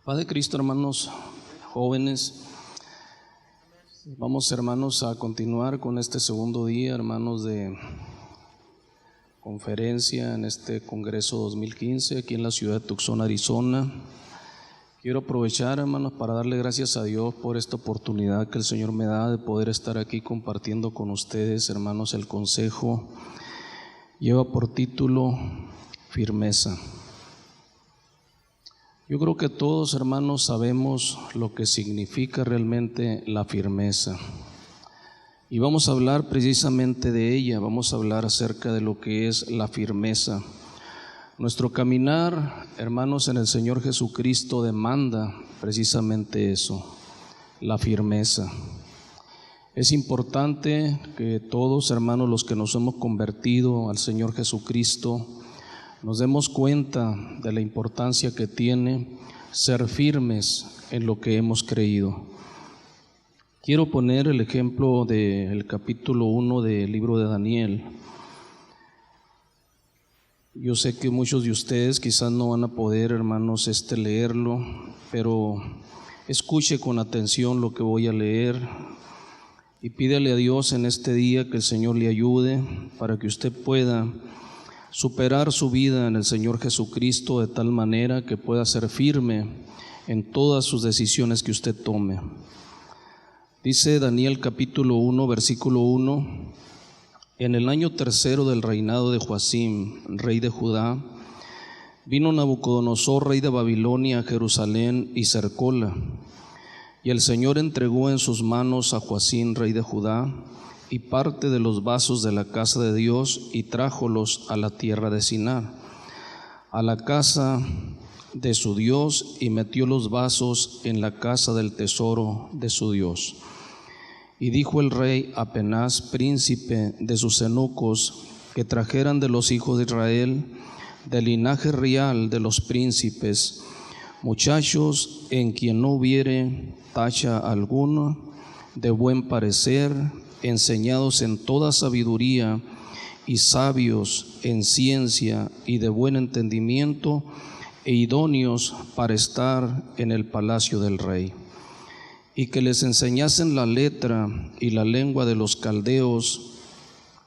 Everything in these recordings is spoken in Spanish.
Paz de Cristo, hermanos jóvenes. Vamos, hermanos, a continuar con este segundo día, hermanos, de conferencia en este Congreso 2015 aquí en la ciudad de Tucson, Arizona. Quiero aprovechar, hermanos, para darle gracias a Dios por esta oportunidad que el Señor me da de poder estar aquí compartiendo con ustedes, hermanos. El consejo lleva por título Firmeza. Yo creo que todos, hermanos, sabemos lo que significa realmente la firmeza. Y vamos a hablar precisamente de ella, vamos a hablar acerca de lo que es la firmeza. Nuestro caminar, hermanos, en el Señor Jesucristo demanda precisamente eso, la firmeza. Es importante que todos, hermanos, los que nos hemos convertido al Señor Jesucristo, nos demos cuenta de la importancia que tiene ser firmes en lo que hemos creído. Quiero poner el ejemplo del capítulo 1 del libro de Daniel. Yo sé que muchos de ustedes quizás no van a poder, hermanos, leerlo, pero escuche con atención lo que voy a leer y pídale a Dios en este día que el Señor le ayude para que usted pueda superar su vida en el Señor Jesucristo de tal manera que pueda ser firme en todas sus decisiones que usted tome. Dice Daniel capítulo 1, versículo 1: En el año tercero del reinado de Joacim, rey de Judá, vino Nabucodonosor, rey de Babilonia, a Jerusalén y cercóla. Y el Señor entregó en sus manos a Joacim, rey de Judá, y parte de los vasos de la casa de Dios, y trájolos a la tierra de Sinar, a la casa de su Dios, y metió los vasos en la casa del tesoro de su Dios. Y dijo el rey a Penaz, príncipe de sus eunucos, que trajeran de los hijos de Israel, del linaje real de los príncipes, muchachos en quien no hubiere tacha alguna, de buen parecer, enseñados en toda sabiduría y sabios en ciencia y de buen entendimiento, e idóneos para estar en el palacio del rey, y que les enseñasen la letra y la lengua de los caldeos.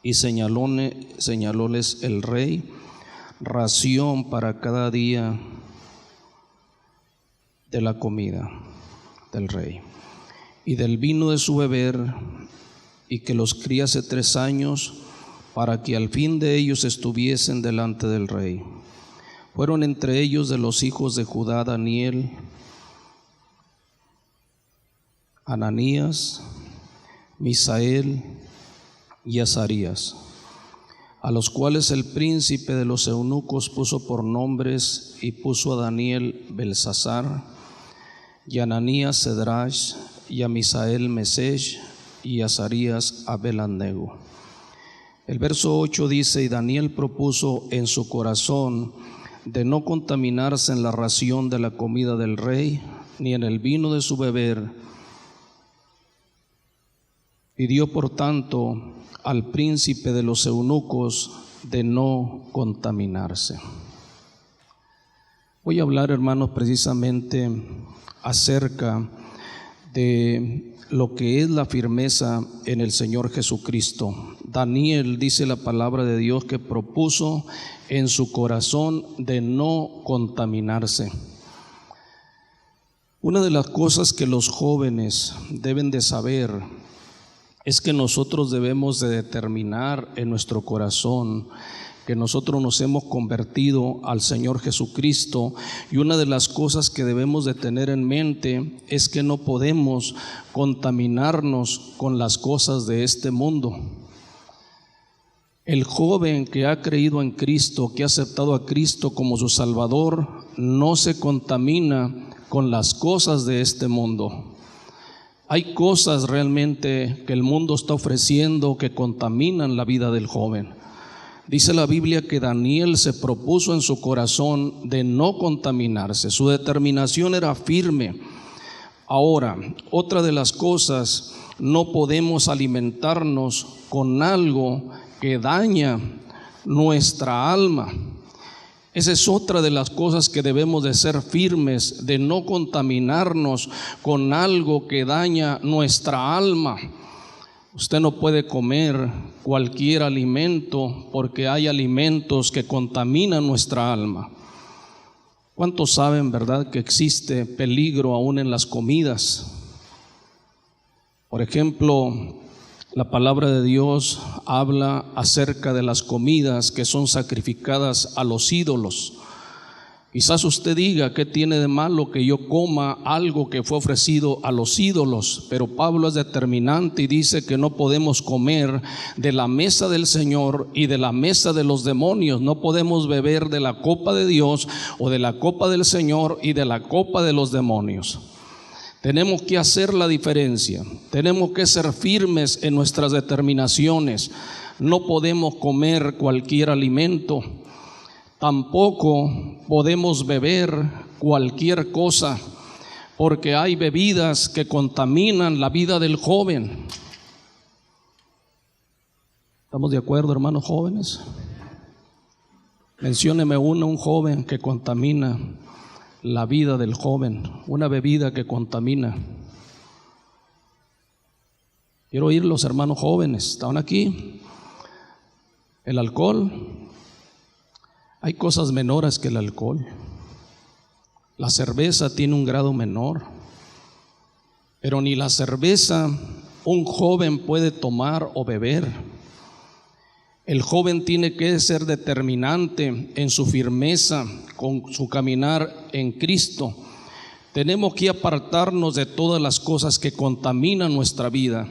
Y señalóles el rey ración para cada día de la comida del rey y del vino de su beber, y que los criase 3 años, para que al fin de ellos estuviesen delante del rey. Fueron entre ellos de los hijos de Judá Daniel, Ananías, Misael y Azarías, a los cuales el príncipe de los eunucos puso por nombres, y puso a Daniel Belsasar, y a Ananías Cedrach, y a Misael Mesech, y a Azarías Abednego. El verso 8 dice: Y Daniel propuso en su corazón de no contaminarse en la ración de la comida del rey, ni en el vino de su beber. Pidió por tanto al príncipe de los eunucos de no contaminarse. Voy a hablar, hermanos, precisamente acerca de lo que es la firmeza en el Señor Jesucristo. Daniel, dice la palabra de Dios, que propuso en su corazón de no contaminarse. Una de las cosas que los jóvenes deben de saber es que nosotros debemos de determinar en nuestro corazón que nosotros nos hemos convertido al Señor Jesucristo, y una de las cosas que debemos de tener en mente es que no podemos contaminarnos con las cosas de este mundo. El joven que ha creído en Cristo, que ha aceptado a Cristo como su Salvador, no se contamina con las cosas de este mundo. Hay cosas realmente que el mundo está ofreciendo que contaminan la vida del joven. Dice la Biblia que Daniel se propuso en su corazón de no contaminarse. Su determinación era firme. Ahora, otra de las cosas, no podemos alimentarnos con algo que daña nuestra alma. Esa es otra de las cosas que debemos de ser firmes, de no contaminarnos con algo que daña nuestra alma. Usted no puede comer cualquier alimento porque hay alimentos que contaminan nuestra alma. ¿Cuántos saben, verdad, que existe peligro aún en las comidas? Por ejemplo, la palabra de Dios habla acerca de las comidas que son sacrificadas a los ídolos. Quizás usted diga, ¿qué tiene de malo que yo coma algo que fue ofrecido a los ídolos? Pero Pablo es determinante y dice que no podemos comer de la mesa del Señor y de la mesa de los demonios. No podemos beber de la copa de Dios o de la copa del Señor y de la copa de los demonios. Tenemos que hacer la diferencia, tenemos que ser firmes en nuestras determinaciones. No podemos comer cualquier alimento, tampoco podemos beber cualquier cosa, porque hay bebidas que contaminan la vida del joven. ¿Estamos de acuerdo, hermanos jóvenes? Mencióneme un joven que contamina la vida del joven, una bebida que contamina. Quiero oír los hermanos jóvenes, ¿están aquí? El alcohol. Hay cosas menores que el alcohol. La cerveza tiene un grado menor, pero ni la cerveza un joven puede tomar o beber. El joven tiene que ser determinante en su firmeza, con su caminar en Cristo. Tenemos que apartarnos de todas las cosas que contaminan nuestra vida.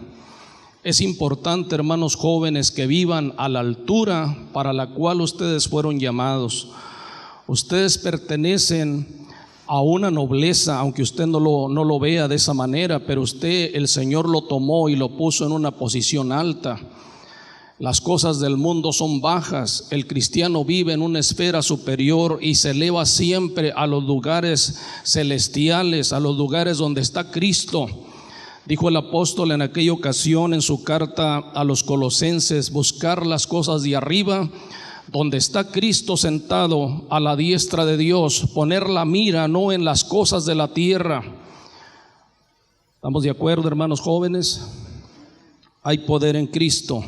Es importante, hermanos jóvenes, que vivan a la altura para la cual ustedes fueron llamados. Ustedes pertenecen a una nobleza, aunque usted no lo vea de esa manera, pero el Señor lo tomó y lo puso en una posición alta. Las cosas del mundo son bajas, el cristiano vive en una esfera superior y se eleva siempre a los lugares celestiales, a los lugares donde está Cristo. Dijo el apóstol en aquella ocasión en su carta a los Colosenses: buscar las cosas de arriba, donde está Cristo sentado a la diestra de Dios, poner la mira no en las cosas de la tierra. ¿Estamos de acuerdo, hermanos jóvenes? Hay poder en Cristo.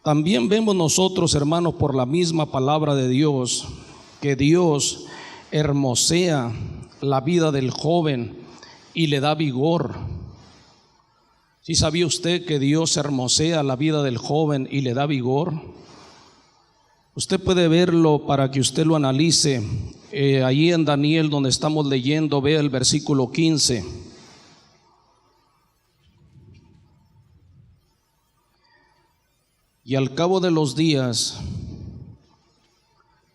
También vemos nosotros, hermanos, por la misma palabra de Dios, que Dios hermosea la vida del joven y le da vigor. ¿Sí sabía usted que Dios hermosea la vida del joven y le da vigor? Usted puede verlo para que usted lo analice. Allí en Daniel, donde estamos leyendo, vea el versículo 15. Y al cabo de los días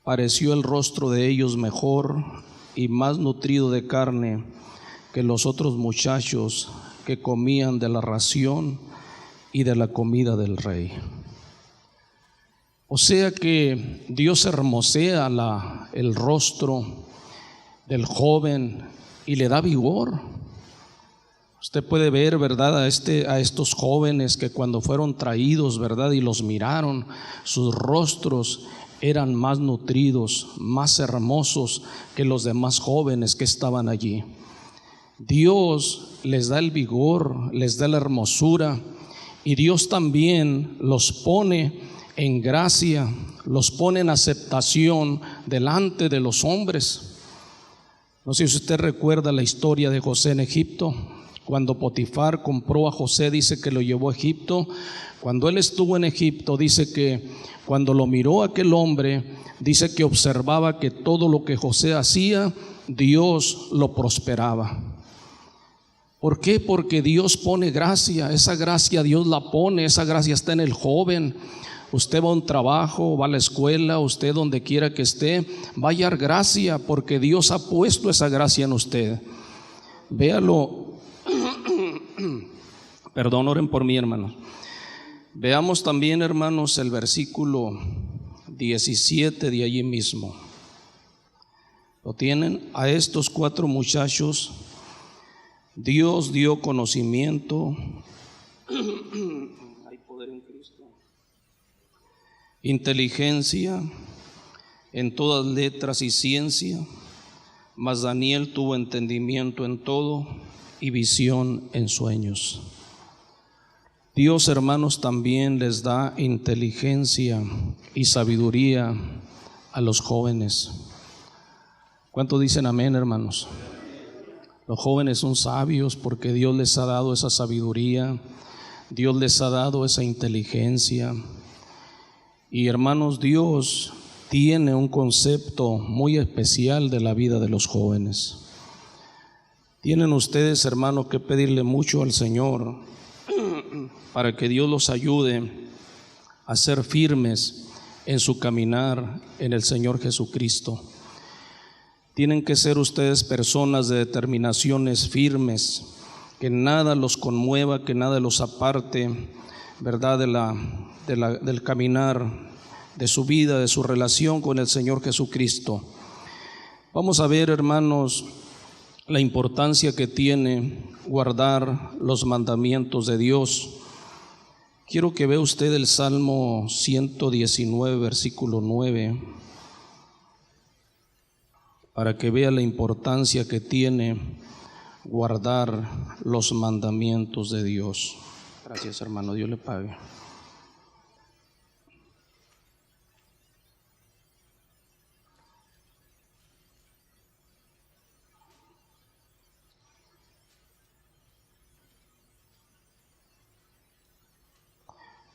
pareció el rostro de ellos mejor y más nutrido de carne que los otros muchachos que comían de la ración y de la comida del rey. O sea que Dios hermosea el rostro del joven y le da vigor. Usted puede ver, ¿verdad?, a estos jóvenes que cuando fueron traídos, ¿verdad?, y los miraron, sus rostros eran más nutridos, más hermosos que los demás jóvenes que estaban allí. Dios les da el vigor, les da la hermosura, y Dios también los pone en gracia, los pone en aceptación delante de los hombres. No sé si usted recuerda la historia de José en Egipto. Cuando Potifar compró a José, dice que lo llevó a Egipto. Cuando él estuvo en Egipto, dice que cuando lo miró aquel hombre, dice que observaba que todo lo que José hacía, Dios lo prosperaba. ¿Por qué? Porque Dios pone gracia. Esa gracia Dios la pone, esa gracia está en el joven. Usted va a un trabajo, va a la escuela, usted donde quiera que esté, va a hallar gracia, porque Dios ha puesto esa gracia en usted. Véalo. Perdón, oren por mí, hermano. Veamos también, hermanos, el versículo 17 de allí mismo. ¿Lo tienen? A estos 4 muchachos Dios dio conocimiento, hay poder en Cristo, inteligencia, en todas letras y ciencia, mas Daniel tuvo entendimiento en todo y visión en sueños. Dios, hermanos, también les da inteligencia y sabiduría a los jóvenes. ¿Cuánto dicen amén, hermanos? Los jóvenes son sabios porque Dios les ha dado esa sabiduría, Dios les ha dado esa inteligencia. Y hermanos, Dios tiene un concepto muy especial de la vida de los jóvenes. Tienen ustedes, hermanos, que pedirle mucho al Señor para que Dios los ayude a ser firmes en su caminar en el Señor Jesucristo. Tienen que ser ustedes personas de determinaciones firmes, que nada los conmueva, que nada los aparte, ¿verdad?, del caminar de su vida, de su relación con el Señor Jesucristo. Vamos a ver, hermanos, la importancia que tiene guardar los mandamientos de Dios. Quiero que vea usted el Salmo 119, versículo 9, para que vea la importancia que tiene guardar los mandamientos de Dios. Gracias, hermano, Dios le pague.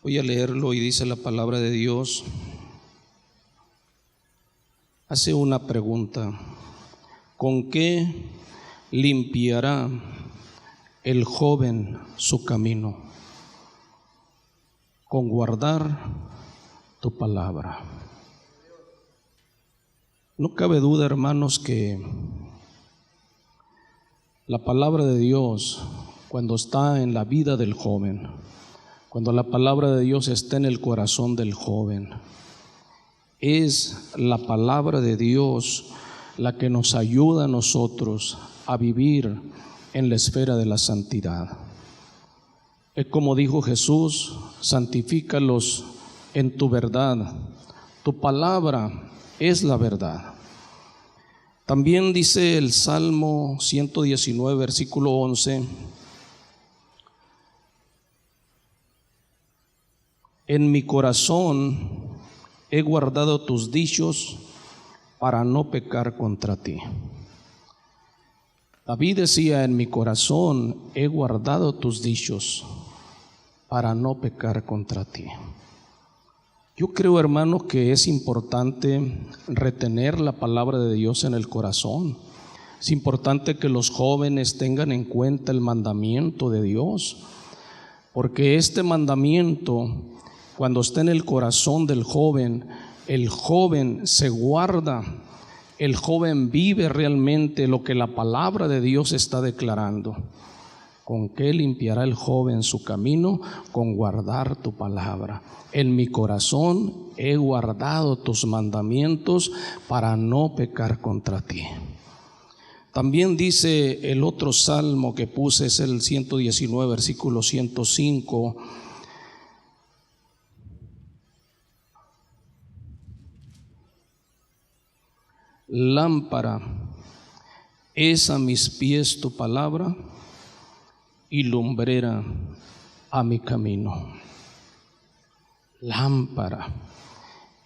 Voy a leerlo y dice la palabra de Dios. Hace una pregunta: ¿con qué limpiará el joven su camino? Con guardar tu palabra. No cabe duda, hermanos, que la palabra de Dios, cuando está en la vida del joven, cuando la palabra de Dios está en el corazón del joven, es la palabra de Dios la que nos ayuda a nosotros a vivir en la esfera de la santidad. Es como dijo Jesús: santifícalos en tu verdad, tu palabra es la verdad. También dice el Salmo 119, versículo 11: en mi corazón he guardado tus dichos para no pecar contra ti. David decía: en mi corazón he guardado tus dichos para no pecar contra ti. Yo creo, hermanos, que es importante retener la palabra de Dios en el corazón. Es importante que los jóvenes tengan en cuenta el mandamiento de Dios, porque este mandamiento, cuando está en el corazón del joven, el joven se guarda, el joven vive realmente lo que la palabra de Dios está declarando. ¿Con qué limpiará el joven su camino? Con guardar tu palabra. En mi corazón he guardado tus mandamientos para no pecar contra ti. También dice el otro salmo que puse, es el 119, versículo 105. Lámpara es a mis pies tu palabra y lumbrera a mi camino. Lámpara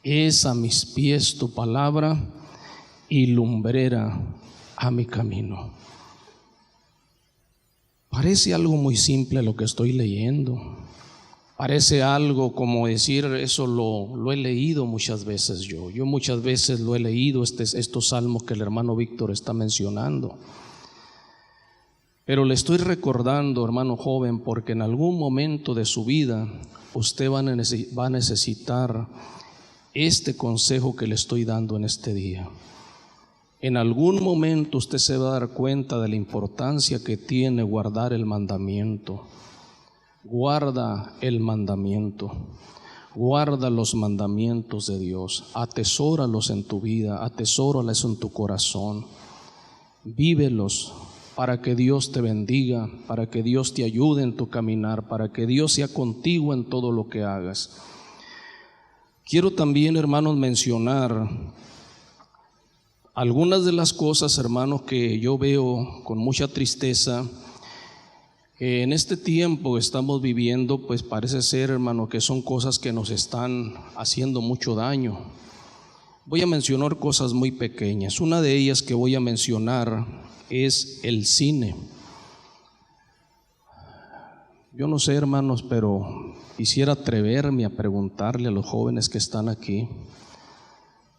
es a mis pies tu palabra y lumbrera a mi camino. Parece algo muy simple lo que estoy leyendo. Parece algo como decir, eso lo he leído muchas veces yo. Yo muchas veces lo he leído, estos salmos que el hermano Víctor está mencionando. Pero le estoy recordando, hermano joven, porque en algún momento de su vida usted va a necesitar este consejo que le estoy dando en este día. En algún momento usted se va a dar cuenta de la importancia que tiene guardar el mandamiento. Guarda el mandamiento, guarda los mandamientos de Dios, atesóralos en tu vida, atesóralos en tu corazón, vívelos para que Dios te bendiga, para que Dios te ayude en tu caminar, para que Dios sea contigo en todo lo que hagas. Quiero también, hermanos, mencionar algunas de las cosas, hermanos, que yo veo con mucha tristeza, que en este tiempo que estamos viviendo, pues parece ser, hermano, que son cosas que nos están haciendo mucho daño. Voy a mencionar cosas muy pequeñas. Una de ellas que voy a mencionar es el cine. Yo no sé, hermanos, pero quisiera atreverme a preguntarle a los jóvenes que están aquí,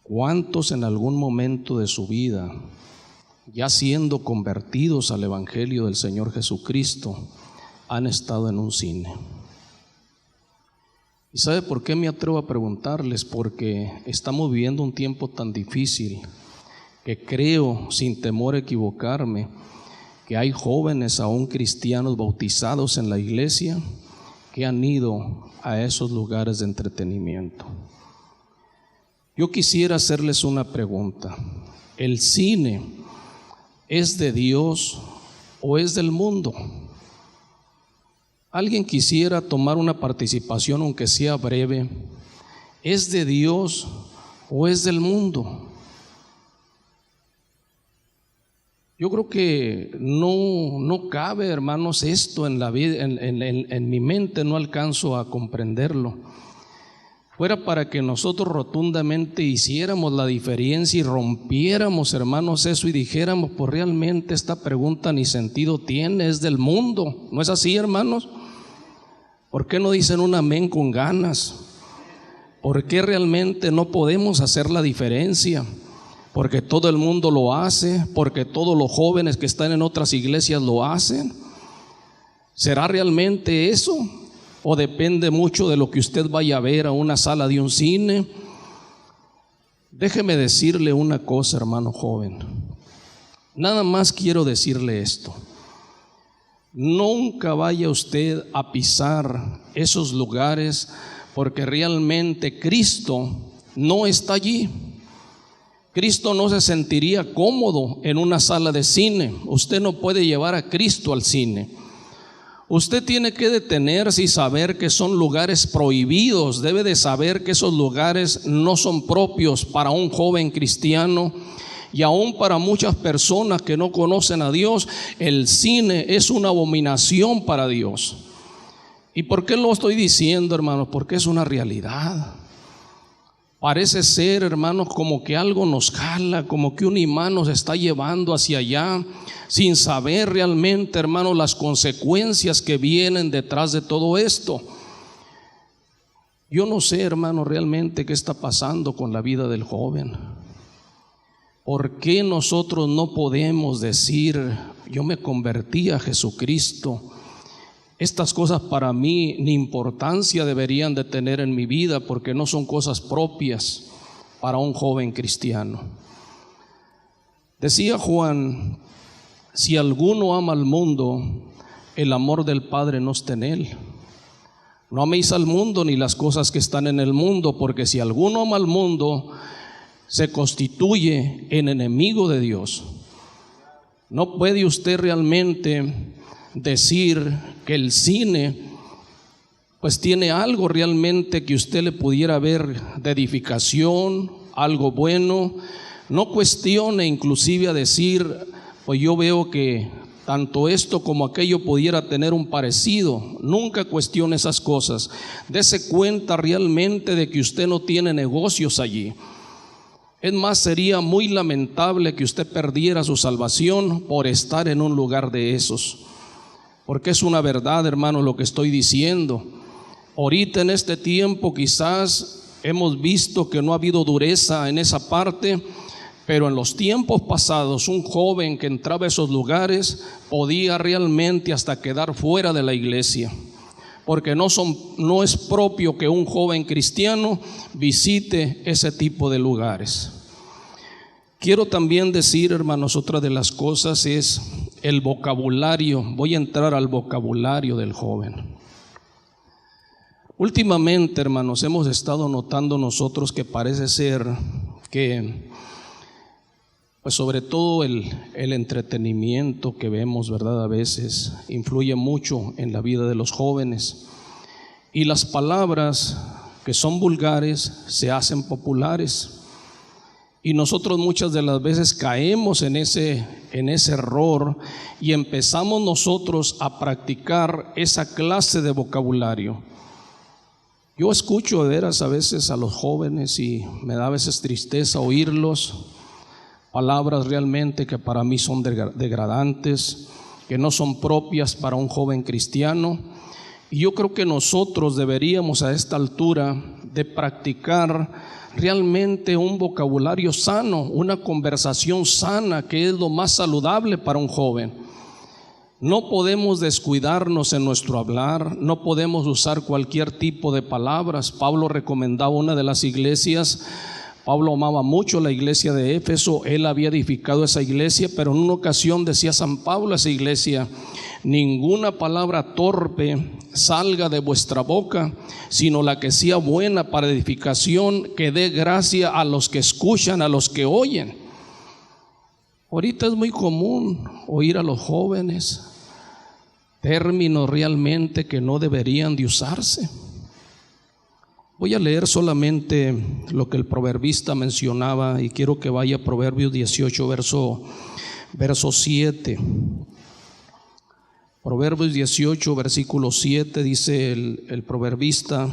¿cuántos en algún momento de su vida, ya siendo convertidos al Evangelio del Señor Jesucristo, han estado en un cine? ¿Y sabe por qué me atrevo a preguntarles? Porque estamos viviendo un tiempo tan difícil que creo, sin temor a equivocarme, que hay jóvenes aún cristianos bautizados en la iglesia que han ido a esos lugares de entretenimiento. Yo quisiera hacerles una pregunta. ¿El cine es de Dios o es del mundo? ¿Alguien quisiera tomar una participación, aunque sea breve? ¿Es de Dios o es del mundo? Yo creo que no cabe, hermanos, esto en la vida, en mi mente no alcanzo a comprenderlo. Fuera para que nosotros rotundamente hiciéramos la diferencia y rompiéramos, hermanos, eso y dijéramos, pues realmente esta pregunta ni sentido tiene, es del mundo. ¿No es así, hermanos? ¿Por qué no dicen un amén con ganas? ¿Por qué realmente no podemos hacer la diferencia? Porque todo el mundo lo hace, porque todos los jóvenes que están en otras iglesias lo hacen. ¿Será realmente eso? ¿O depende mucho de lo que usted vaya a ver a una sala de un cine? Déjeme decirle una cosa, hermano joven. Nada más quiero decirle esto. Nunca vaya usted a pisar esos lugares, porque realmente Cristo no está allí. Cristo no se sentiría cómodo en una sala de cine. Usted no puede llevar a Cristo al cine. Usted tiene que detenerse y saber que son lugares prohibidos. Debe de saber que esos lugares no son propios para un joven cristiano y aún para muchas personas que no conocen a Dios. El cine es una abominación para Dios. ¿Y por qué lo estoy diciendo, hermanos? Porque es una realidad. Parece ser, hermanos, como que algo nos jala, como que un imán nos está llevando hacia allá, sin saber realmente, hermanos, las consecuencias que vienen detrás de todo esto. Yo no sé, hermanos, realmente qué está pasando con la vida del joven. ¿Por qué nosotros no podemos decir, yo me convertí a Jesucristo? Estas cosas para mí ni importancia deberían de tener en mi vida, porque no son cosas propias para un joven cristiano. Decía Juan, si alguno ama al mundo, el amor del Padre no está en él. No améis al mundo ni las cosas que están en el mundo, porque si alguno ama al mundo, se constituye en enemigo de Dios. No puede usted realmente decir que el cine pues tiene algo realmente que usted le pudiera ver de edificación, algo bueno. No cuestione inclusive a decir, pues yo veo que tanto esto como aquello pudiera tener un parecido. Nunca cuestione esas cosas. Dese cuenta realmente de que usted no tiene negocios allí. Es más, sería muy lamentable que usted perdiera su salvación por estar en un lugar de esos. Porque es una verdad, hermano, lo que estoy diciendo. Ahorita en este tiempo quizás hemos visto que no ha habido dureza en esa parte, pero en los tiempos pasados un joven que entraba a esos lugares podía realmente hasta quedar fuera de la iglesia. Porque no es propio que un joven cristiano visite ese tipo de lugares. Quiero también decir, hermanos, otra de las cosas es el vocabulario. Voy a entrar al vocabulario del joven. Últimamente, hermanos, hemos estado notando nosotros que parece ser que, pues sobre todo el entretenimiento que vemos, ¿verdad? A veces influye mucho en la vida de los jóvenes. Y las palabras que son vulgares se hacen populares. Y nosotros muchas de las veces caemos en ese error y empezamos nosotros a practicar esa clase de vocabulario. Yo escucho de veras a veces a los jóvenes y me da a veces tristeza oírlos, palabras realmente que para mí son degradantes, que no son propias para un joven cristiano. Y yo creo que nosotros deberíamos a esta altura de practicar realmente un vocabulario sano, una conversación sana, que es lo más saludable para un joven. No podemos descuidarnos en nuestro hablar, no podemos usar cualquier tipo de palabras. Pablo recomendaba una de las iglesias. Pablo amaba mucho la iglesia de Éfeso, él había edificado esa iglesia, pero en una ocasión decía San Pablo a esa iglesia: ninguna palabra torpe salga de vuestra boca, sino la que sea buena para edificación, que dé gracia a los que escuchan, a los que oyen. Ahorita es muy común oír a los jóvenes términos realmente que no deberían de usarse. Voy a leer solamente lo que el proverbista mencionaba y quiero que vaya a Proverbios 18, verso 7. Proverbios 18, versículo 7, dice el proverbista: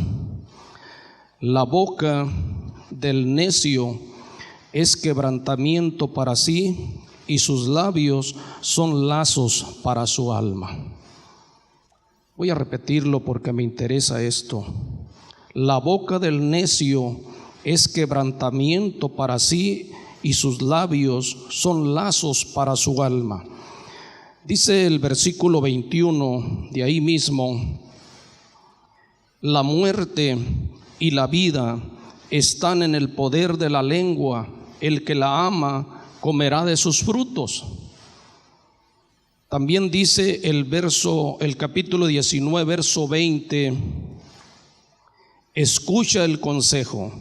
la boca del necio es quebrantamiento para sí, y sus labios son lazos para su alma. Voy a repetirlo porque me interesa esto. La boca del necio es quebrantamiento para sí, y sus labios son lazos para su alma. Dice el versículo 21 de ahí mismo: la muerte y la vida están en el poder de la lengua, el que la ama comerá de sus frutos. También dice el capítulo 19, verso 20: escucha el consejo,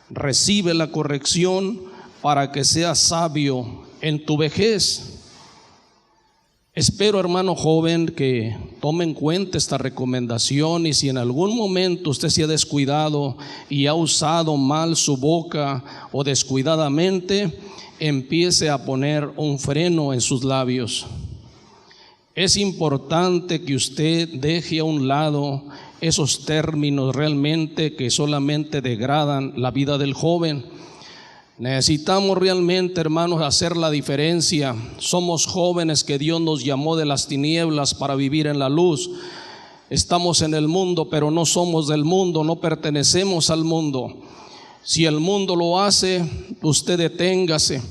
recibe la corrección, para que seas sabio en tu vejez. Espero, hermano joven, que tome en cuenta esta recomendación, y si en algún momento usted se ha descuidado y ha usado mal su boca o descuidadamente, empiece a poner un freno en sus labios. Es importante que usted deje a un lado esos términos realmente que solamente degradan la vida del joven. Necesitamos realmente, hermanos, hacer la diferencia. Somos jóvenes que Dios nos llamó de las tinieblas para vivir en la luz. Estamos en el mundo, pero no somos del mundo, no pertenecemos al mundo. Si el mundo lo hace, usted deténgase.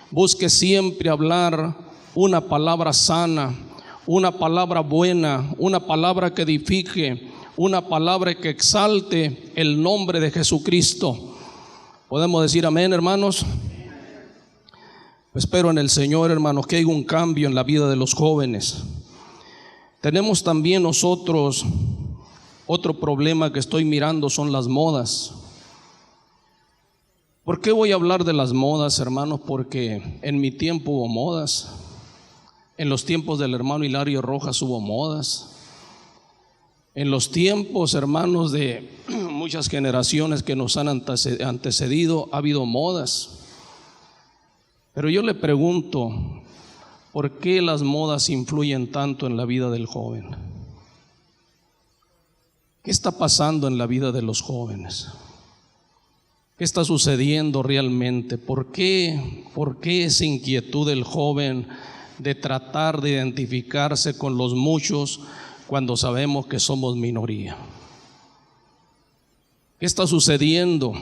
Busque siempre hablar una palabra sana, una palabra buena, una palabra que edifique, una palabra que exalte el nombre de Jesucristo. ¿Podemos decir amén, hermanos? Espero en el Señor, hermanos, que haya un cambio en la vida de los jóvenes. Tenemos también nosotros otro problema que estoy mirando, son las modas. ¿Por qué voy a hablar de las modas, hermanos? Porque en mi tiempo hubo modas. En los tiempos del hermano Hilario Rojas hubo modas. En los tiempos, hermanos, de muchas generaciones que nos han antecedido, ha habido modas. Pero yo le pregunto, ¿por qué las modas influyen tanto en la vida del joven? ¿Qué está pasando en la vida de los jóvenes? ¿Qué está sucediendo realmente? ¿Por qué esa inquietud del joven de tratar de identificarse con los muchos cuando sabemos que somos minoría? ¿Qué está sucediendo?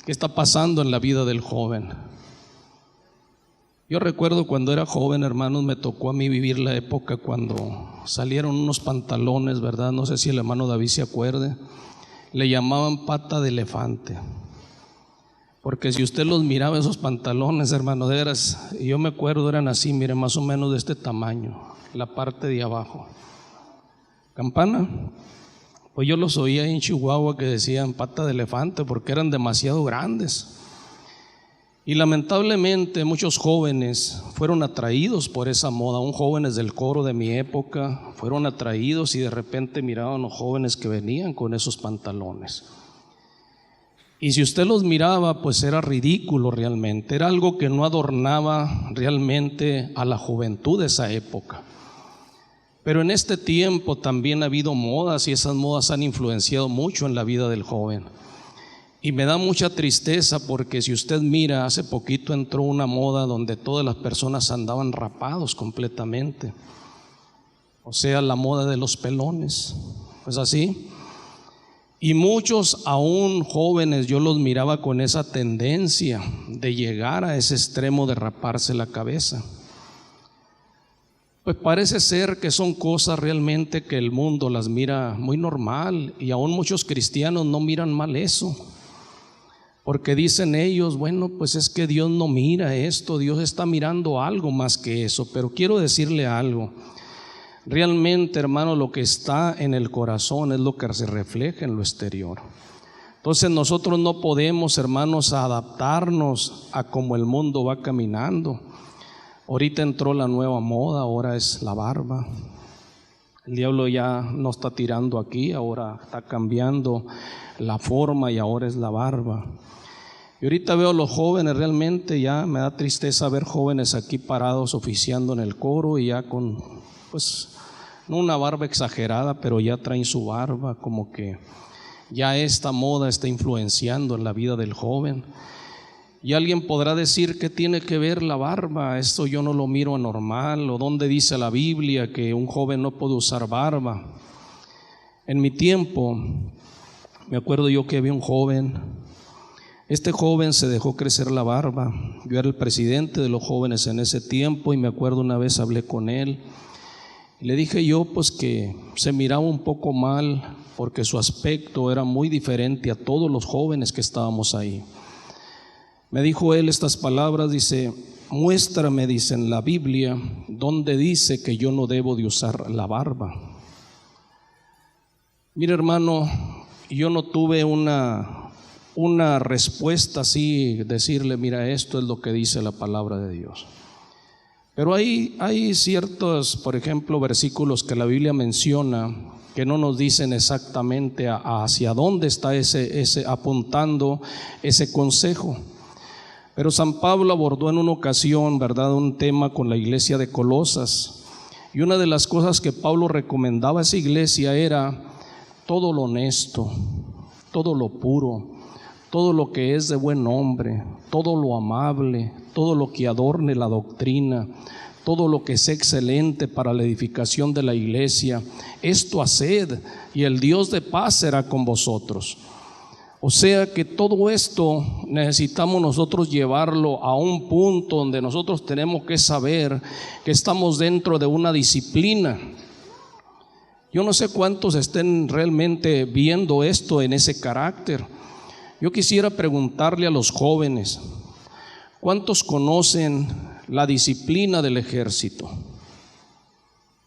¿Qué está pasando en la vida del joven? Yo recuerdo cuando era joven, hermanos, me tocó a mí vivir la época cuando salieron unos pantalones, ¿verdad? No sé si el hermano David se acuerde. Le llamaban pata de elefante. Porque si usted los miraba, esos pantalones, hermano, de veras, yo me acuerdo, eran así, mire, más o menos de este tamaño, la parte de abajo. ¿Campana? Pues yo los oía en Chihuahua que decían pata de elefante porque eran demasiado grandes. Y lamentablemente muchos jóvenes fueron atraídos por esa moda. Un jóvenes del coro de mi época fueron atraídos y de repente miraban a los jóvenes que venían con esos pantalones. Y si usted los miraba, pues era ridículo realmente, era algo que no adornaba realmente a la juventud de esa época. Pero en este tiempo también ha habido modas y esas modas han influenciado mucho en la vida del joven. Y me da mucha tristeza porque si usted mira, hace poquito entró una moda donde todas las personas andaban rapados completamente. O sea, la moda de los pelones, ¿es así? Y muchos aún jóvenes yo los miraba con esa tendencia de llegar a ese extremo de raparse la cabeza. Pues parece ser que son cosas realmente que el mundo las mira muy normal y aún muchos cristianos no miran mal eso. Porque dicen ellos, bueno, pues es que Dios no mira esto, Dios está mirando algo más que eso. Pero quiero decirle algo, realmente, hermano, lo que está en el corazón es lo que se refleja en lo exterior. Entonces nosotros no podemos, hermanos, adaptarnos a cómo el mundo va caminando. Ahorita entró la nueva moda, ahora es la barba. El diablo ya no está tirando aquí, ahora está cambiando la forma y ahora es la barba. Y ahorita veo a los jóvenes, realmente ya me da tristeza ver jóvenes aquí parados oficiando en el coro y ya con, pues, no una barba exagerada, pero ya traen su barba, como que ya esta moda está influenciando en la vida del joven. Y alguien podrá decir, ¿qué tiene que ver la barba? Esto yo no lo miro anormal, o ¿dónde dice la Biblia que un joven no puede usar barba? En mi tiempo, me acuerdo yo que había un joven. Este joven se dejó crecer la barba. Yo era el presidente de los jóvenes en ese tiempo y me acuerdo una vez hablé con él y le dije yo pues que se miraba un poco mal porque su aspecto era muy diferente a todos los jóvenes que estábamos ahí. Me dijo él estas palabras, dice, muéstrame, dice en la Biblia, donde dice que yo no debo de usar la barba. Mire, hermano, yo no tuve una respuesta así, decirle, mira, esto es lo que dice la palabra de Dios. Pero hay ciertos, por ejemplo, versículos que la Biblia menciona que no nos dicen exactamente hacia dónde está apuntando ese consejo. Pero San Pablo abordó en una ocasión, ¿verdad?, un tema con la iglesia de Colosas. Y una de las cosas que Pablo recomendaba a esa iglesia era todo lo honesto, todo lo puro, todo lo que es de buen nombre, todo lo amable, todo lo que adorne la doctrina, todo lo que sea excelente para la edificación de la iglesia, esto haced, y el Dios de paz será con vosotros. O sea que todo esto necesitamos nosotros llevarlo a un punto donde nosotros tenemos que saber que estamos dentro de una disciplina. Yo no sé cuántos estén realmente viendo esto en ese carácter. Yo quisiera preguntarle a los jóvenes, ¿cuántos conocen la disciplina del ejército?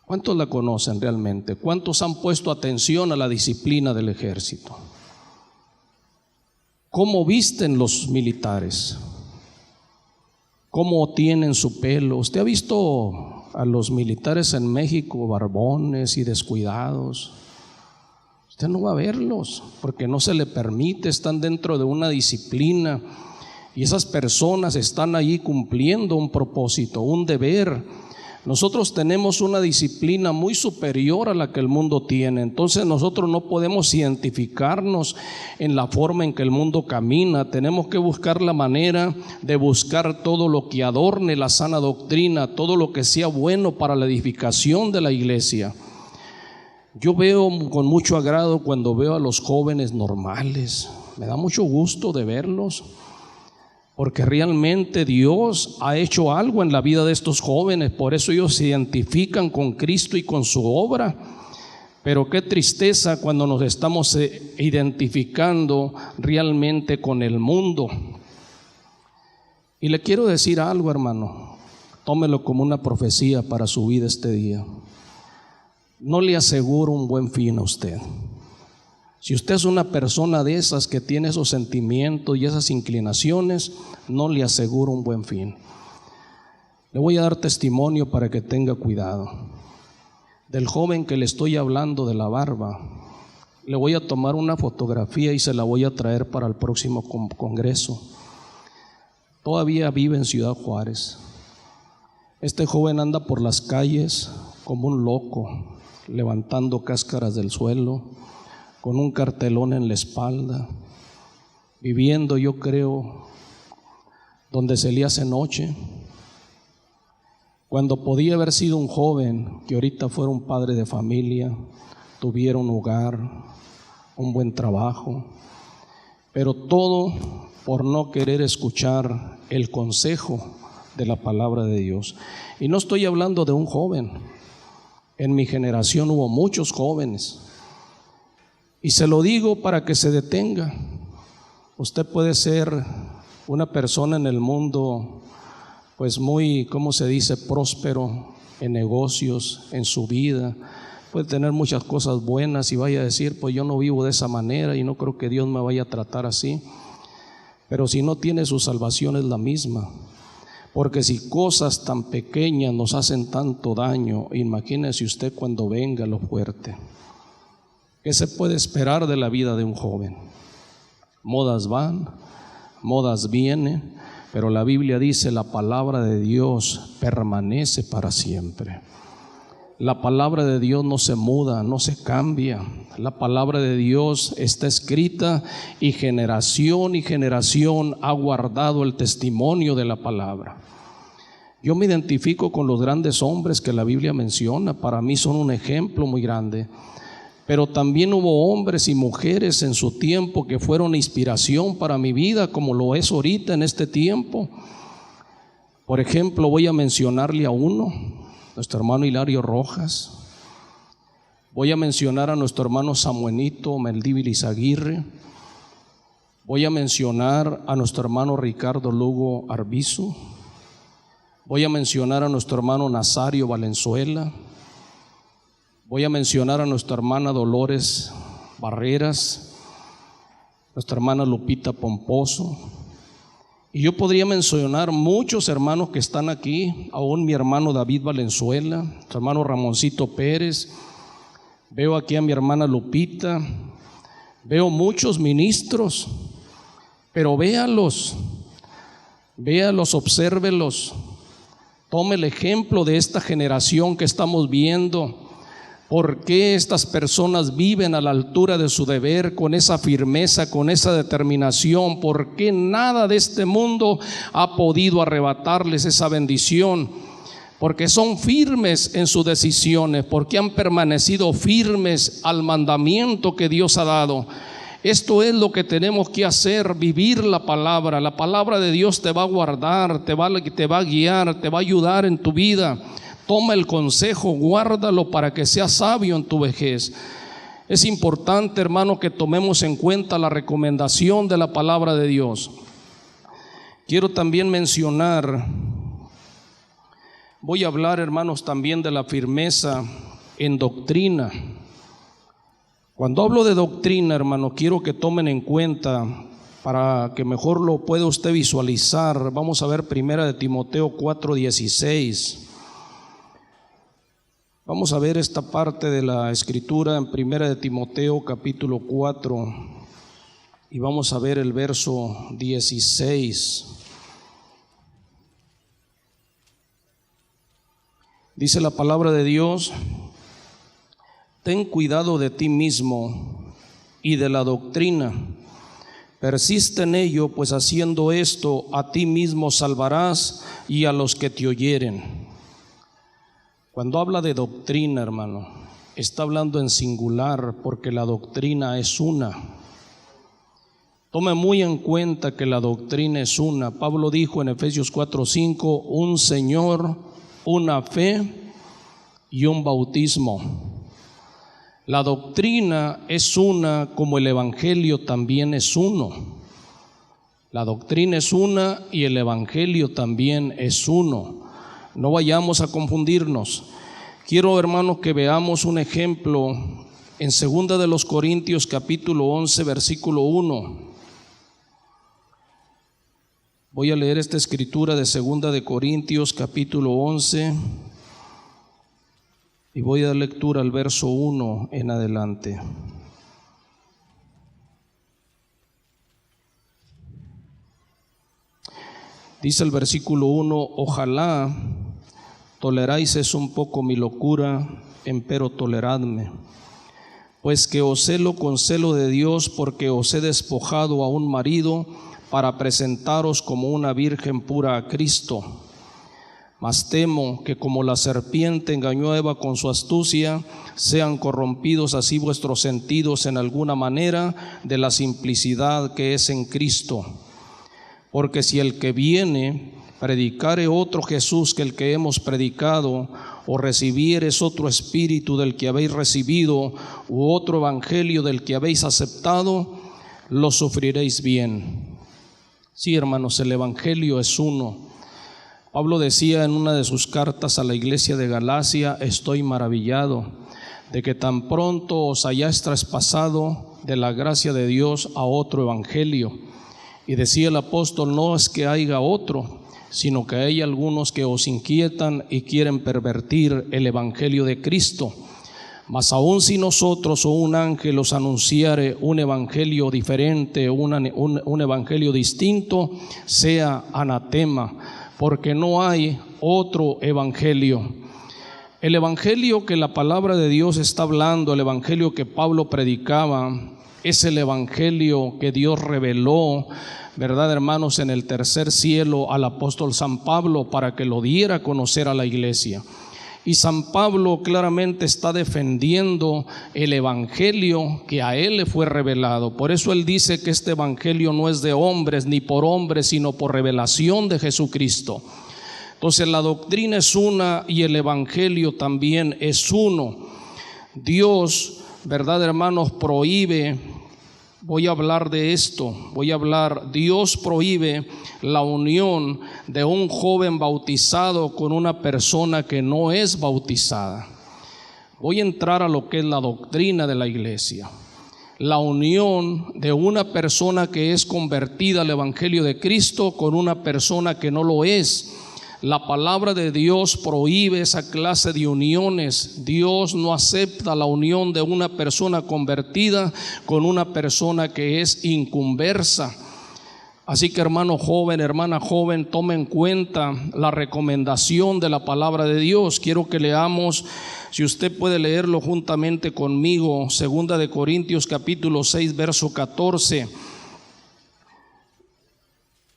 ¿Cuántos la conocen realmente? ¿Cuántos han puesto atención a la disciplina del ejército? ¿Cómo visten los militares? ¿Cómo tienen su pelo? ¿Usted ha visto a los militares en México barbones y descuidados? Usted no va a verlos porque no se le permite, están dentro de una disciplina y esas personas están allí cumpliendo un propósito, un deber. Nosotros tenemos una disciplina muy superior a la que el mundo tiene, entonces nosotros no podemos identificarnos en la forma en que el mundo camina. Tenemos que buscar la manera de buscar todo lo que adorne la sana doctrina, todo lo que sea bueno para la edificación de la iglesia. Yo veo con mucho agrado cuando veo a los jóvenes normales, me da mucho gusto de verlos, porque realmente Dios ha hecho algo en la vida de estos jóvenes, por eso ellos se identifican con Cristo y con su obra. Pero qué tristeza cuando nos estamos identificando realmente con el mundo. Y le quiero decir algo, hermano, tómelo como una profecía para su vida este día. No le aseguro un buen fin a usted. Si usted es una persona de esas que tiene esos sentimientos y esas inclinaciones, no le aseguro un buen fin. Le voy a dar testimonio para que tenga cuidado. Del joven que le estoy hablando de la barba, Le voy a tomar una fotografía y se la voy a traer para el próximo congreso. Todavía vive en Ciudad Juárez. Este joven anda por las calles como un loco, levantando cáscaras del suelo, con un cartelón en la espalda, viviendo, yo creo, donde se le hace noche, cuando podía haber sido un joven que ahorita fuera un padre de familia, tuviera un hogar, un buen trabajo, pero todo por no querer escuchar el consejo de la palabra de Dios. Y no estoy hablando de un joven. En mi generación hubo muchos jóvenes, y se lo digo para que se detenga. Usted puede ser una persona en el mundo, pues muy, ¿cómo se dice?, próspero en negocios, en su vida. Puede tener muchas cosas buenas y vaya a decir, pues yo no vivo de esa manera y no creo que Dios me vaya a tratar así. Pero si no tiene su salvación es la misma. Porque si cosas tan pequeñas nos hacen tanto daño, imagínese usted cuando venga lo fuerte. ¿Qué se puede esperar de la vida de un joven? Modas van, modas vienen, pero la Biblia dice: la palabra de Dios permanece para siempre. La palabra de Dios no se muda, no se cambia. La palabra de Dios está escrita y generación ha guardado el testimonio de la palabra. Yo me identifico con los grandes hombres que la Biblia menciona. Para mí son un ejemplo muy grande. Pero también hubo hombres y mujeres en su tiempo que fueron inspiración para mi vida, como lo es ahorita en este tiempo. Por ejemplo, voy a mencionarle a uno, nuestro hermano Hilario Rojas. Voy a mencionar a nuestro hermano Samuelito Meldívil Izaguirre. Voy a mencionar a nuestro hermano Ricardo Lugo Arbizu. Voy a mencionar a nuestro hermano Nazario Valenzuela. Voy a mencionar a nuestra hermana Dolores Barreras, nuestra hermana Lupita Pomposo. Y yo podría mencionar muchos hermanos que están aquí, aún mi hermano David Valenzuela, nuestro hermano Ramoncito Pérez. Veo aquí a mi hermana Lupita, veo muchos ministros, pero véalos, obsérvelos, tome el ejemplo de esta generación que estamos viendo. ¿Por qué estas personas viven a la altura de su deber, con esa firmeza, con esa determinación? ¿Por qué nada de este mundo ha podido arrebatarles esa bendición? Porque son firmes en sus decisiones, porque han permanecido firmes al mandamiento que Dios ha dado. Esto es lo que tenemos que hacer, vivir la palabra. La palabra de Dios te va a guardar, te va a guiar, te va a ayudar en tu vida. Toma el consejo, guárdalo para que seas sabio en tu vejez. Es importante, hermano, que tomemos en cuenta la recomendación de la palabra de Dios. Quiero también mencionar, voy a hablar, hermanos, también de la firmeza en doctrina. Cuando hablo de doctrina, hermano, quiero que tomen en cuenta, para que mejor lo pueda usted visualizar. Vamos a ver 1 Timoteo 4:16. Vamos a ver esta parte de la escritura en 1 Timoteo capítulo 4 y vamos a ver el verso 16. Dice la palabra de Dios: ten cuidado de ti mismo y de la doctrina, persiste en ello, pues haciendo esto a ti mismo salvarás y a los que te oyeren. Cuando habla de doctrina, hermano, está hablando en singular, porque la doctrina es una. Tome muy en cuenta que la doctrina es una. Pablo dijo en Efesios 4:5, un Señor, una fe y un bautismo. La doctrina es una, como el evangelio también es uno. La doctrina es una y el evangelio también es uno. No vayamos a confundirnos. Quiero, hermanos, que veamos un ejemplo en 2 de los Corintios capítulo 11 versículo 1. Voy a leer esta escritura de 2 de Corintios capítulo 11 y voy a dar lectura al verso 1 en adelante. Dice el versículo 1: ojalá toleráis un poco mi locura, empero toleradme. Pues que os celo con celo de Dios, porque os he despojado a un marido para presentaros como una virgen pura a Cristo. Mas temo que como la serpiente engañó a Eva con su astucia, sean corrompidos así vuestros sentidos en alguna manera de la simplicidad que es en Cristo. Porque si el que viene predicare otro Jesús que el que hemos predicado, o recibieres otro espíritu del que habéis recibido, u otro evangelio del que habéis aceptado, lo sufriréis bien. Sí, hermanos, el evangelio es uno. Pablo decía en una de sus cartas a la iglesia de Galacia: estoy maravillado de que tan pronto os hayáis traspasado de la gracia de Dios a otro evangelio. Y decía el apóstol: no es que haya otro, sino que hay algunos que os inquietan y quieren pervertir el evangelio de Cristo. Mas aun si nosotros o un ángel os anunciare un evangelio diferente, un evangelio distinto, sea anatema, porque no hay otro evangelio. El evangelio que la palabra de Dios está hablando, el evangelio que Pablo predicaba, es el evangelio que Dios reveló, ¿verdad, hermanos?, en el tercer cielo al apóstol San Pablo para que lo diera a conocer a la iglesia. Y San Pablo claramente está defendiendo el evangelio que a él le fue revelado. Por eso él dice que este evangelio no es de hombres ni por hombres, sino por revelación de Jesucristo. Entonces la doctrina es una y el evangelio también es uno. Dios, ¿verdad, hermanos?, prohíbe, Dios prohíbe la unión de un joven bautizado con una persona que no es bautizada. Voy a entrar a lo que es la doctrina de la iglesia. La unión de una persona que es convertida al evangelio de Cristo con una persona que no lo es. La palabra de Dios prohíbe esa clase de uniones. Dios no acepta la unión de una persona convertida con una persona que es inconversa. Así que, hermano joven, hermana joven, tome en cuenta la recomendación de la palabra de Dios. Quiero que leamos, si usted puede leerlo juntamente conmigo, 2 de Corintios capítulo 6, verso 14.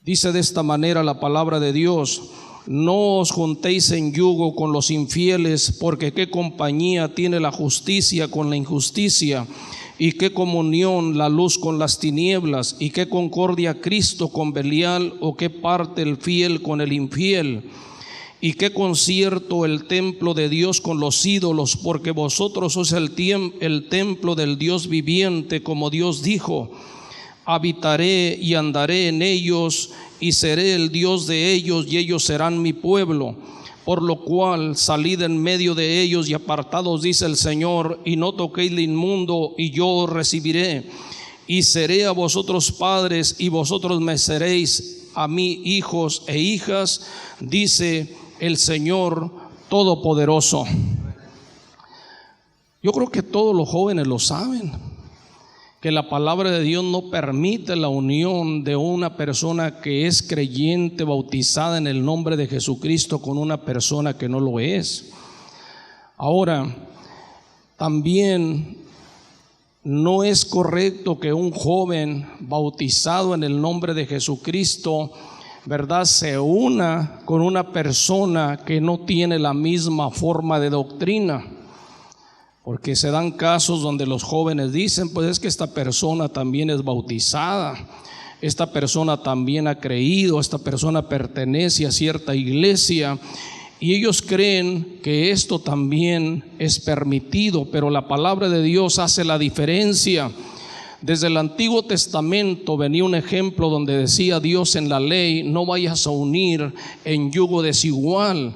Dice de esta manera la palabra de Dios: no os juntéis en yugo con los infieles, porque qué compañía tiene la justicia con la injusticia, y qué comunión la luz con las tinieblas, y qué concordia Cristo con Belial, o qué parte el fiel con el infiel, y qué concierto el templo de Dios con los ídolos, porque vosotros sois el templo del Dios viviente, como Dios dijo: habitaré y andaré en ellos, y seré el Dios de ellos, y ellos serán mi pueblo. Por lo cual salid en medio de ellos y apartados, dice el Señor, y no toquéis lo inmundo, y yo os recibiré, y seré a vosotros padres, y vosotros me seréis a mí hijos e hijas, dice el Señor Todopoderoso. Yo creo que todos los jóvenes lo saben, que la palabra de Dios no permite la unión de una persona que es creyente, bautizada en el nombre de Jesucristo, con una persona que no lo es. Ahora, también no es correcto que un joven bautizado en el nombre de Jesucristo, ¿verdad?, se una con una persona que no tiene la misma forma de doctrina. Porque se dan casos donde los jóvenes dicen: pues es que esta persona también es bautizada, esta persona también ha creído, esta persona pertenece a cierta iglesia, y ellos creen que esto también es permitido, pero la palabra de Dios hace la diferencia. Desde el Antiguo Testamento venía un ejemplo donde decía Dios en la ley: no vayas a unir en yugo desigual.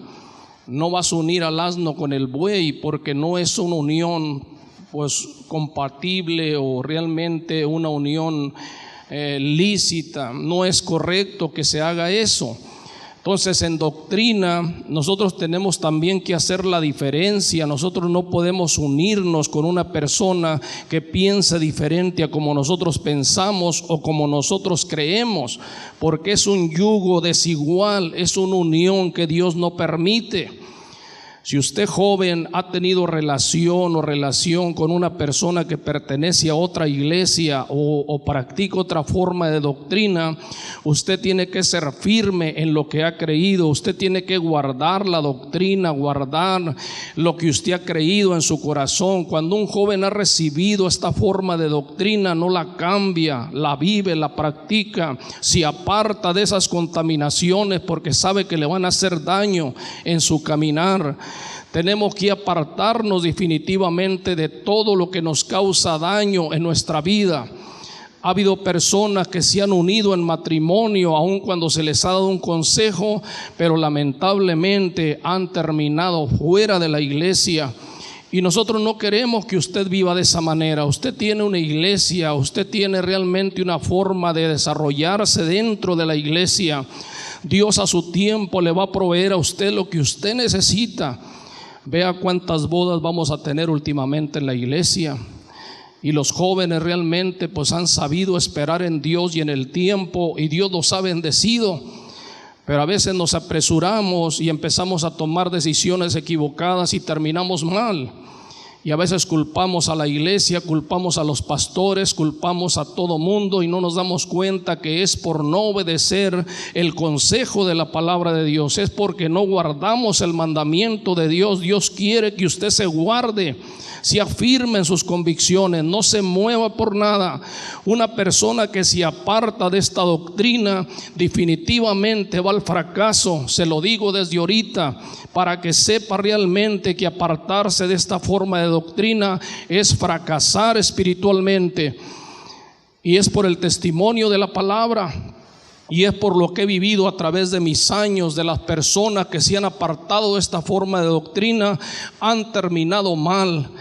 No vas a unir al asno con el buey, porque no es una unión pues compatible o realmente una unión lícita. No es correcto que se haga eso. Entonces, en doctrina nosotros tenemos también que hacer la diferencia. Nosotros no podemos unirnos con una persona que piense diferente a como nosotros pensamos o como nosotros creemos, porque es un yugo desigual, es una unión que Dios no permite. Si usted, joven, ha tenido relación con una persona que pertenece a otra iglesia o practica otra forma de doctrina, usted tiene que ser firme en lo que ha creído. Usted tiene que guardar la doctrina, guardar lo que usted ha creído en su corazón. Cuando un joven ha recibido esta forma de doctrina, no la cambia, la vive, la practica, se aparta de esas contaminaciones porque sabe que le van a hacer daño en su caminar. Tenemos que apartarnos definitivamente de todo lo que nos causa daño en nuestra vida. Ha habido personas que se han unido en matrimonio aun cuando se les ha dado un consejo, pero lamentablemente han terminado fuera de la iglesia. Y nosotros no queremos que usted viva de esa manera. Usted tiene una iglesia, usted tiene realmente una forma de desarrollarse dentro de la iglesia. Dios a su tiempo le va a proveer a usted lo que usted necesita. Vea cuántas bodas vamos a tener últimamente en la iglesia, y los jóvenes realmente pues han sabido esperar en Dios y en el tiempo, y Dios los ha bendecido. Pero a veces nos apresuramos y empezamos a tomar decisiones equivocadas y terminamos mal. Y a veces culpamos a la iglesia, culpamos a los pastores, culpamos a todo mundo, y no nos damos cuenta que es por no obedecer el consejo de la palabra de Dios. Es porque no guardamos el mandamiento de Dios. Dios quiere que usted se guarde, sea firme en sus convicciones, no se mueva por nada. Una persona que se aparta de esta doctrina definitivamente va al fracaso. Se lo digo desde ahorita, para que sepa realmente que apartarse de esta forma de doctrina es fracasar espiritualmente. Y es por el testimonio de la palabra, y es por lo que he vivido a través de mis años. De las personas que se han apartado de esta forma de doctrina, han terminado mal.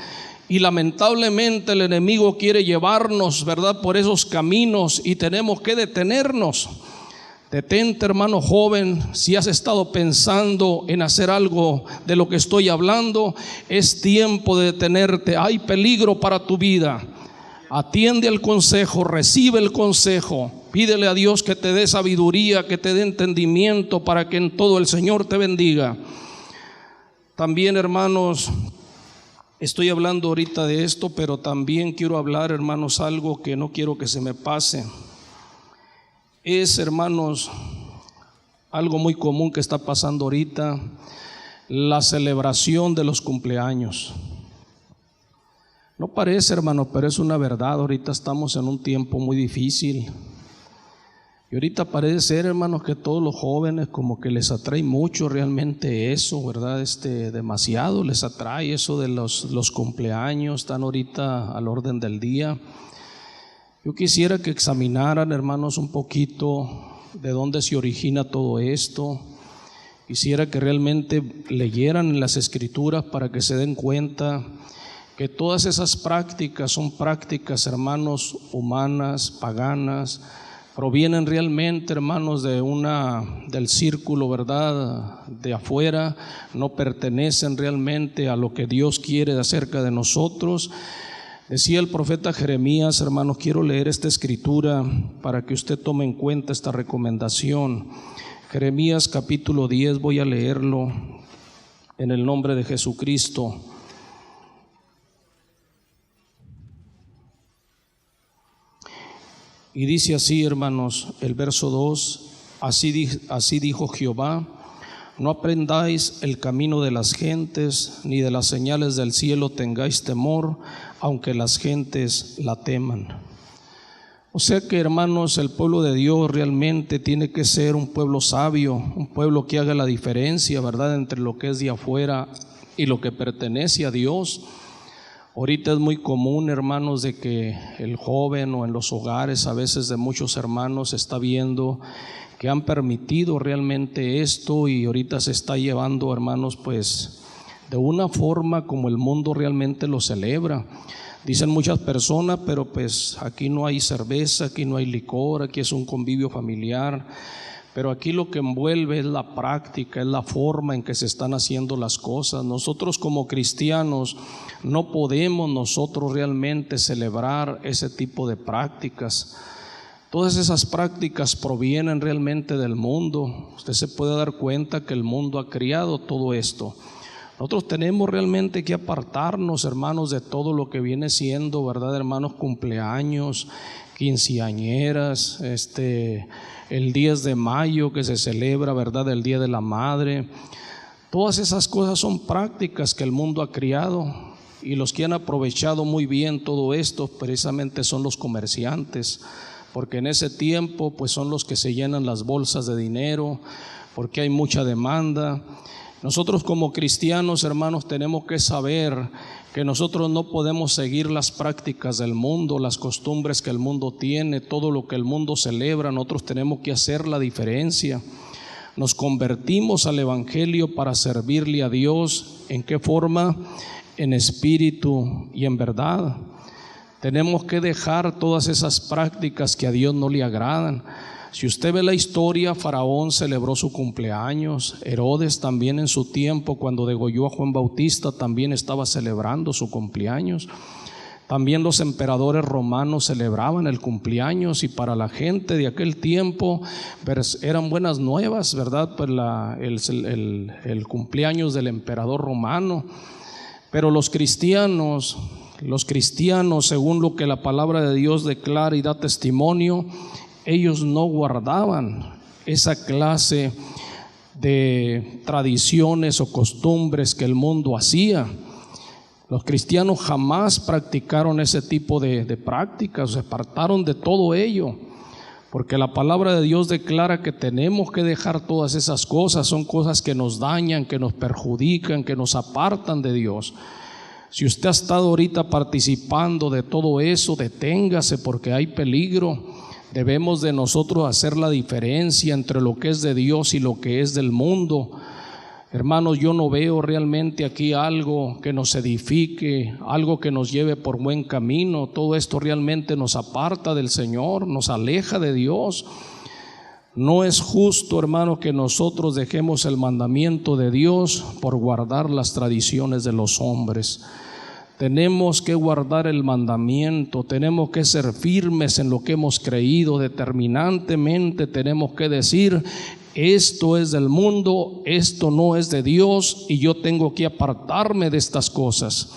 Y lamentablemente el enemigo quiere llevarnos, ¿verdad?, por esos caminos, y tenemos que detenernos. Detente, hermano joven, si has estado pensando en hacer algo de lo que estoy hablando, es tiempo de detenerte. Hay peligro para tu vida. Atiende el consejo, recibe el consejo. Pídele a Dios que te dé sabiduría, que te dé entendimiento, para que en todo el Señor te bendiga. También, hermanos, estoy hablando ahorita de esto, pero también quiero hablar, hermanos, algo que no quiero que se me pase. Es, hermanos, algo muy común que está pasando ahorita: la celebración de los cumpleaños. No parece, hermano, pero es una verdad. Ahorita estamos en un tiempo muy difícil, y ahorita parece ser, hermanos, que todos los jóvenes como que les atrae mucho realmente eso, ¿verdad? Demasiado les atrae eso de los cumpleaños. Están ahorita al orden del día. Yo quisiera que examinaran, hermanos, un poquito de dónde se origina todo esto. Quisiera que realmente leyeran en las Escrituras para que se den cuenta que todas esas prácticas son prácticas, hermanos, humanas, paganas. Provienen realmente, hermanos, del círculo, ¿verdad?, de afuera. No pertenecen realmente a lo que Dios quiere acerca de nosotros. Decía el profeta Jeremías, hermanos, quiero leer esta escritura para que usted tome en cuenta esta recomendación. Jeremías capítulo 10, voy a leerlo en el nombre de Jesucristo. Y dice así, hermanos, el verso 2, así dijo Jehová: no aprendáis el camino de las gentes, ni de las señales del cielo tengáis temor, aunque las gentes la teman. O sea que, hermanos, el pueblo de Dios realmente tiene que ser un pueblo sabio, un pueblo que haga la diferencia, ¿verdad?, entre lo que es de afuera y lo que pertenece a Dios. Ahorita es muy común, hermanos, de que el joven, o en los hogares a veces de muchos hermanos, está viendo que han permitido realmente esto, y ahorita se está llevando, hermanos, pues de una forma como el mundo realmente lo celebra. Dicen muchas personas, pero pues aquí no hay cerveza, aquí no hay licor, aquí es un convivio familiar. pero aquí lo que envuelve es la práctica, es la forma en que se están haciendo las cosas. Nosotros como cristianos no podemos nosotros realmente celebrar ese tipo de prácticas. Todas esas prácticas provienen realmente del mundo. Usted se puede dar cuenta que el mundo ha creado todo esto. Nosotros tenemos realmente que apartarnos, hermanos, de todo lo que viene siendo, ¿verdad, hermanos? Cumpleaños, quinceañeras, el 10 de mayo que se celebra, ¿verdad? El Día de la Madre. Todas esas cosas son prácticas que el mundo ha creado, y los que han aprovechado muy bien todo esto precisamente son los comerciantes, porque en ese tiempo pues son los que se llenan las bolsas de dinero, porque hay mucha demanda. Nosotros como cristianos, hermanos, tenemos que saber que nosotros no podemos seguir las prácticas del mundo, las costumbres que el mundo tiene, todo lo que el mundo celebra. Nosotros tenemos que hacer la diferencia. Nos convertimos al Evangelio para servirle a Dios. ¿En qué forma? En espíritu y en verdad. Tenemos que dejar todas esas prácticas que a Dios no le agradan. Si usted ve la historia, Faraón celebró su cumpleaños, Herodes también en su tiempo, cuando degolló a Juan Bautista, también estaba celebrando su cumpleaños. También los emperadores romanos celebraban el cumpleaños, y para la gente de aquel tiempo eran buenas nuevas, ¿verdad? Pues el cumpleaños del emperador romano. Pero los cristianos, según lo que la palabra de Dios declara y da testimonio, ellos no guardaban esa clase de tradiciones o costumbres que el mundo hacía. Los cristianos jamás practicaron ese tipo de prácticas, se apartaron de todo ello, porque la palabra de Dios declara que tenemos que dejar todas esas cosas. Son cosas que nos dañan, que nos perjudican, que nos apartan de Dios. Si usted ha estado ahorita participando de todo eso, deténgase, porque hay peligro. Debemos de nosotros hacer la diferencia entre lo que es de Dios y lo que es del mundo. Hermanos, yo no veo realmente aquí algo que nos edifique, algo que nos lleve por buen camino. Todo esto realmente nos aparta del Señor, nos aleja de Dios. No es justo, hermano, que nosotros dejemos el mandamiento de Dios por guardar las tradiciones de los hombres. Tenemos que guardar el mandamiento, tenemos que ser firmes en lo que hemos creído. Determinantemente tenemos que decir: esto es del mundo, esto no es de Dios, y yo tengo que apartarme de estas cosas.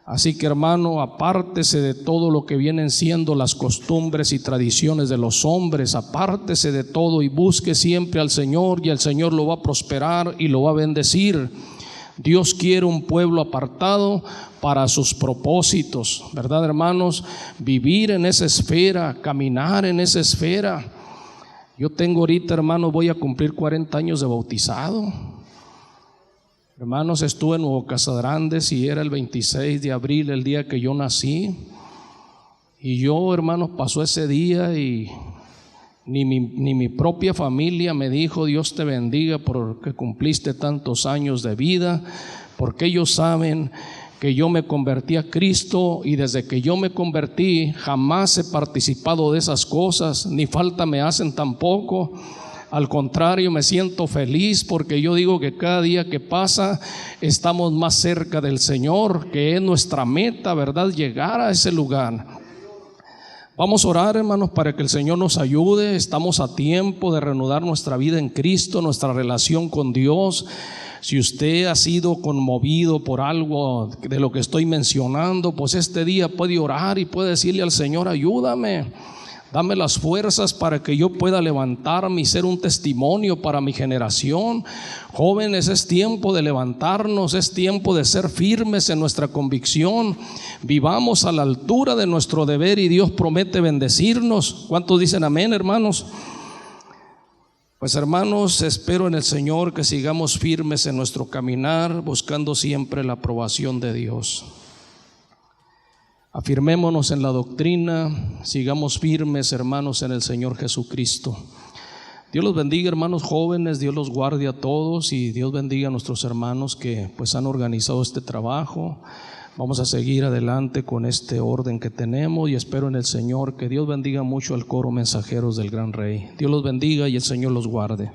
Así que, hermano, apártese de todo lo que vienen siendo las costumbres y tradiciones de los hombres. Apártese de todo y busque siempre al Señor, y el Señor lo va a prosperar y lo va a bendecir. Dios quiere un pueblo apartado para sus propósitos, ¿verdad, hermanos? Vivir en esa esfera, caminar en esa esfera. Yo tengo ahorita, hermanos, voy a cumplir 40 años de bautizado. Hermanos, estuve en Nuevo Casadrandes y era el 26 de abril, el día que yo nací. Y yo, hermanos, pasó ese día y ni mi propia familia me dijo: Dios te bendiga porque cumpliste tantos años de vida, porque ellos saben que yo me convertí a Cristo, y desde que yo me convertí jamás he participado de esas cosas, ni falta me hacen tampoco. Al contrario, me siento feliz, porque yo digo que cada día que pasa estamos más cerca del Señor, que es nuestra meta, ¿verdad? Llegar a ese lugar. Vamos a orar, hermanos, para que el Señor nos ayude. Estamos a tiempo de reanudar nuestra vida en Cristo, nuestra relación con Dios. Si usted ha sido conmovido por algo de lo que estoy mencionando, pues este día puede orar y puede decirle al Señor: ayúdame, dame las fuerzas para que yo pueda levantarme y ser un testimonio para mi generación. Jóvenes, es tiempo de levantarnos, es tiempo de ser firmes en nuestra convicción. Vivamos a la altura de nuestro deber y Dios promete bendecirnos. ¿Cuántos dicen amén, hermanos? Pues, hermanos, espero en el Señor que sigamos firmes en nuestro caminar, buscando siempre la aprobación de Dios. Afirmémonos en la doctrina, sigamos firmes, hermanos, en el Señor Jesucristo. Dios los bendiga, hermanos jóvenes, Dios los guarde a todos, y Dios bendiga a nuestros hermanos que pues han organizado este trabajo. Vamos a seguir adelante con este orden que tenemos y espero en el Señor que Dios bendiga mucho al coro Mensajeros del Gran Rey. Dios los bendiga y el Señor los guarde.